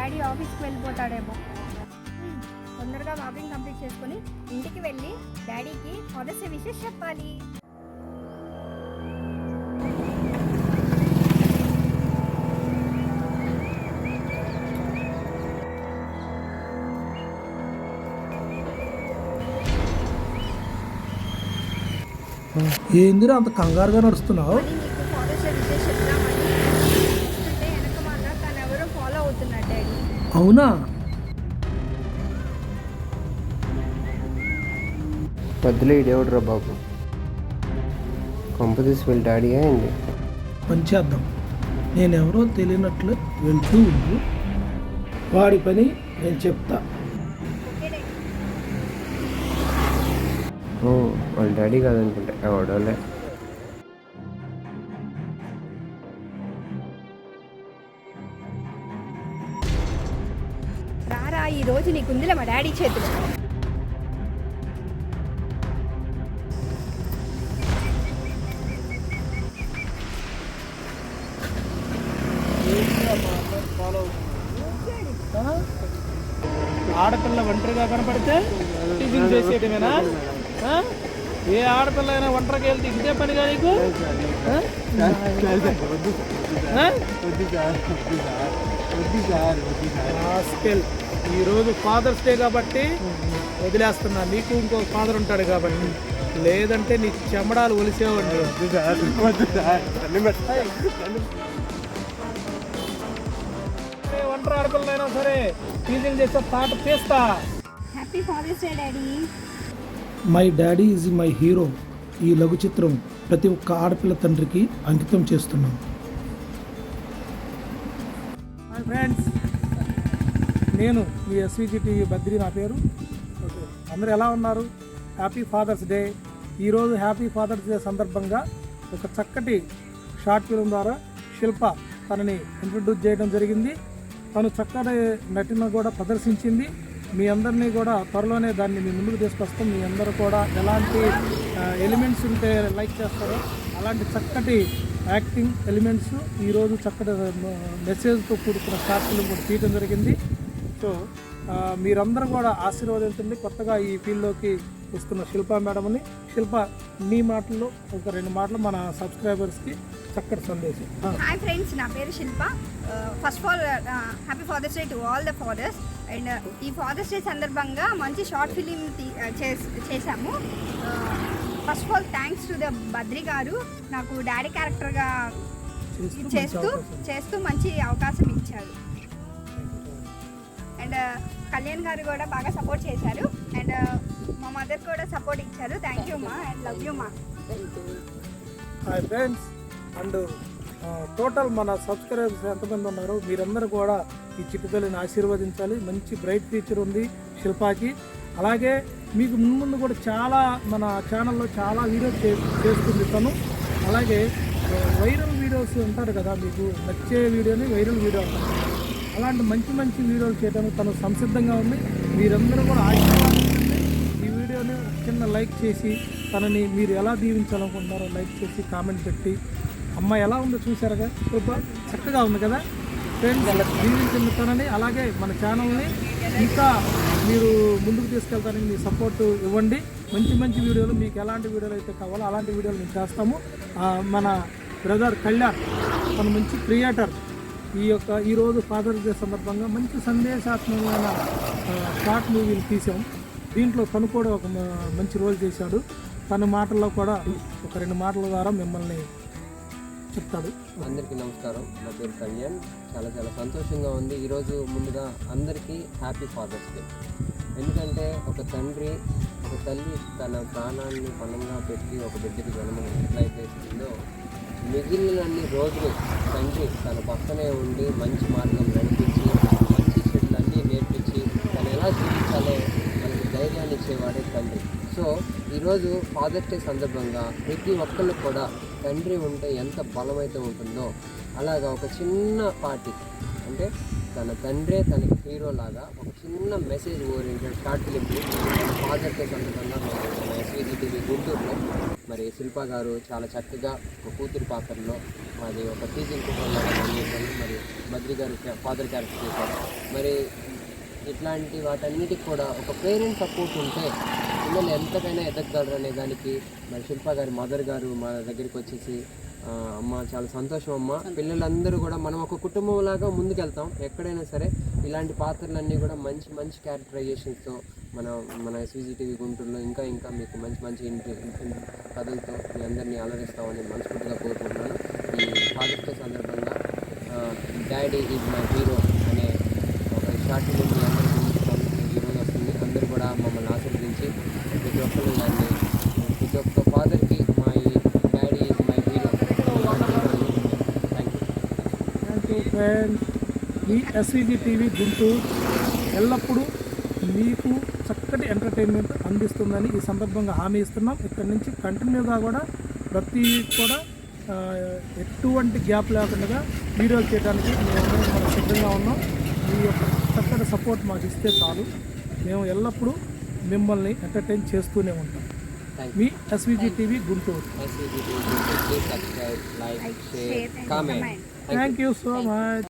Daddy ఆఫీస్కి వెళ్ళిపోతాడేమో. తొందరగా walking complete చేసుకొని ఇంటికి వెళ్ళి డాడీకి ఫాదర్స్ డే విషెస్ చెప్పాలి. ఏందిరా అంత కంగారుగా నడుస్తున్నావు? నీకు ఫాదర్స్ డే విషెస్ చెప్తామని చూస్తుంటే వెనక మన తను ఎవరో ఫాలో అవుతున్నాడు డాడీ. అవునా? వద్దులే ఇదేవడరా బాబు, కంపెనీస్ వీళ్ళ డాడీ అయింది. పని చేద్దాం, నేనెవరో తెలియనట్లు వెళ్తూ ఉండు, వాడి పని నేను చెప్తా. వాళ్ళ డాడీ కాదనుకుంటా, ఎవడోలే. రారా, ఈ రోజు నీకుందిలే మా డాడీ చేతులు. ఆడపిల్ల ఒంటరిగా కనపడితే టీచింగ్ చేసేయటమేనా? ఏ ఆడపిల్ల అయినా ఒంటరికి వెళ్తే ఇదే పనిగా నీకు? ఈరోజు ఫాదర్స్ డే కాబట్టి వదిలేస్తున్నా, నీకు ఇంకో ఫాదర్ ఉంటాడు కాబట్టి, లేదంటే నీ చెమడాలు ఒలిసేవాడి. ఒంటరి ఆడపిల్లైనా సరే టీచింగ్ చేసే పాట తీస్తా. Happy father's day daddy. My daddy is my hero ఈ లఘు చిత్రం ప్రతి ఒక్క ఆడపిల్ల తండ్రికి అంకితం చేస్తున్నాం. హాయ్ ఫ్రెండ్స్, నేను మీ ఎస్విజి టీవీ బద్రి నా పేరు. అందరూ ఎలా ఉన్నారు? Happy father's day. ఈరోజు హ్యాపీ ఫాదర్స్ డే సందర్భంగా ఒక చక్కటి షార్ట్ ఫిల్మ్ ద్వారా శిల్ప తనని ఇంట్రడ్యూస్ చేయడం జరిగింది. తను చక్కటి నటన కూడా ప్రదర్శించింది. మీ అందరినీ కూడా త్వరలోనే దాన్ని మీ ముందుకు తీసుకొస్తాం. మీ అందరూ కూడా ఎలాంటి ఎలిమెంట్స్ ఉంటే లైక్ చేస్తారో అలాంటి చక్కటి యాక్టింగ్ ఎలిమెంట్స్ ఈరోజు చక్కటి మెసేజ్తో కూడుకున్న షార్ట్ ఫిల్మ్ కూడా తీయడం జరిగింది. సో మీరందరూ కూడా ఆశీర్వదించండి. కొత్తగా ఈ ఫీల్డ్లోకి వస్తున్న శిల్ప మేడంని. శిల్ప, నీ మాటల్లో ఒక 2 మాటలు మన సబ్స్క్రైబర్స్కి చక్కటి సందేశం. హాయ్ ఫ్రెండ్స్, నా పేరు Shilpa. First of all happy father's day to all the fathers. And ఈ ఫాదర్స్ డే సందర్భంగా మంచి షార్ట్ ఫిలిం చేశాము. First of all thanks to the Badri garu, నాకు డాడీ క్యారెక్టర్గా చేస్తూ మంచి అవకాశం ఇచ్చారు. అండ్ కళ్యాణ్ గారు కూడా బాగా సపోర్ట్ చేశారు. అండ్ మా మదర్ కూడా సపోర్ట్ ఇచ్చారు. థ్యాంక్ యూ మా, అండ్ లవ్ యూ మా. హాయ్ ఫ్రెండ్స్, అండ్ టోటల్ మన సబ్స్క్రైబర్స్ ఎంతమంది ఉన్నారో మీరందరూ కూడా ఈ చిట్టుతల్లిని ఆశీర్వదించాలి. మంచి బ్రైట్ ఫ్యూచర్ ఉంది శిల్పాకి. అలాగే మీకు ముందు కూడా చాలా మన ఛానల్లో చాలా వీడియోస్ చేస్తుంది తను. అలాగే వైరల్ వీడియోస్ ఉంటారు కదా, మీకు నచ్చే వీడియోని వైరల్ వీడియో అంటారు. అలాంటి మంచి మంచి వీడియోలు చేయడానికి తను సంసిద్ధంగా ఉంది. మీరందరూ కూడా ఆశీర్వాదించండి. ఈ వీడియోని చిన్న లైక్ చేసి తనని మీరు ఎలా దీవించాలనుకుంటున్నారో లైక్ చేసి కామెంట్ పెట్టి, అమ్మ ఎలా ఉందో చూసారుగా, సూపర్ చక్కగా ఉంది కదా ఫ్రెండ్స్. దీవించండి తనని. అలాగే మన ఛానల్ని ఇంకా మీరు ముందుకు తీసుకెళ్తానికి మీ సపోర్ట్ ఇవ్వండి. మంచి మంచి వీడియోలు, మీకు ఎలాంటి వీడియోలు అయితే కావాలో అలాంటి వీడియోలు మేము చేస్తాము. మన బ్రదర్ కళ్యాణ్ తను మంచి క్రియేటర్. ఈరోజు ఫాదర్స్ డే సందర్భంగా మంచి సందేశాత్మకమైన షార్ట్ మూవీలు తీసాం. దీంట్లో తను కూడా ఒక మంచి రోల్ చేశాడు. తన మాటల్లో కూడా ఒక 2 మాటల ద్వారా మిమ్మల్ని చెప్తాడు. అందరికీ నమస్కారం, నా పేరు కళ్యాణ్. చాలా చాలా సంతోషంగా ఉంది. ఈరోజు ముందుగా అందరికీ హ్యాపీ ఫాదర్స్ డే. ఎందుకంటే ఒక తండ్రి, ఒక తల్లి తన ప్రాణాన్ని పణంగా పెట్టి ఒక బిడ్డకి జన్మం ఎట్లయితే ఇస్తుందో, మిగిలినన్ని రోజులు తండ్రి తన పక్కనే ఉండి మంచి మార్గం నడిపించి, మంచి చెట్లన్నీ నేర్పించి తను ఎలా జీవించాలో మనకి ధైర్యాన్ని ఇచ్చేవాడే తండ్రి. సో ఈరోజు ఫాదర్స్ డే సందర్భంగా ప్రతి ఒక్కళ్ళు కూడా తండ్రి ఉంటే ఎంత బలమైతే ఉంటుందో అలాగా ఒక చిన్న పార్టీ, అంటే తన తండ్రే తనకి హీరో లాగా ఒక చిన్న మెసేజ్ ఓరియంటెడ్ షార్ట్ ఫిలింని ఫాదర్ డే సందర్భంగా మన ఎస్విజి టీవీ గుంటూరులో మరి శిల్ప గారు చాలా చక్కగా ఒక కూతురు పాత్రలో మాది ఒక టీచింగ్ చేశారు, మరి బద్రి గారు ఫాదర్ క్యారెక్టర్ చేశారు. మరి ఇట్లాంటి వాటన్నిటికి కూడా ఒక పేరెంట్ సపోర్ట్ ఉంటే పిల్లలు ఎంతకైనా ఎదగలరు అనే దానికి మరి శిల్ప గారి మదర్ గారు మా దగ్గరికి వచ్చేసి అమ్మ చాలా సంతోషం అమ్మ, పిల్లలందరూ కూడా మనం ఒక కుటుంబం లాగా ముందుకెళ్తాం ఎక్కడైనా సరే. ఇలాంటి పాత్రలన్నీ కూడా మంచి మంచి క్యారెక్టరైజేషన్స్తో మన ఎస్విజి టీవీ గుంటూరులో ఇంకా ఇంకా మీకు మంచి మంచి కథలతో మీ అందరినీ అలరిస్తామని మనస్ఫూర్తిగా కోరుకుంటున్నాను. ఈ ఫాదర్స్ డే సందర్భంగా డాడీ ఈజ్ మై హీరో అనే ఒక షార్ట్ ఫిలిం మీ అందరికీ ఈరోజు వస్తుంది. అందరూ కూడా మమ్మల్ని ఆశీర్వదించి ప్రతి ఒక్కరు దాన్ని ప్రతి ఒక్క ఫాదర్కి my daddy is my hero. Thank you friends. ఈ ఎస్విజి టీవీ గుంటూరు ఎల్లప్పుడూ మీకు చక్కటి ఎంటర్టైన్మెంట్ అందిస్తుందని ఈ సందర్భంగా హామీ ఇస్తున్నాం. ఇక్కడ నుంచి కంటిన్యూగా కూడా ప్రతి కూడా ఎటువంటి గ్యాప్ లేకుండా వీడియోలు చేయడానికి మేము సిద్ధంగా ఉన్నాం. మీ యొక్క చక్కటి సపోర్ట్ మాకు ఇస్తే చాలు, మేము ఎల్లప్పుడూ మిమ్మల్ని ఎంటర్టైన్ చేస్తూనే ఉంటాం. మీ SVG TV Guntur. SVG TV Guntur, please subscribe, like, share, comment. Thank you so much.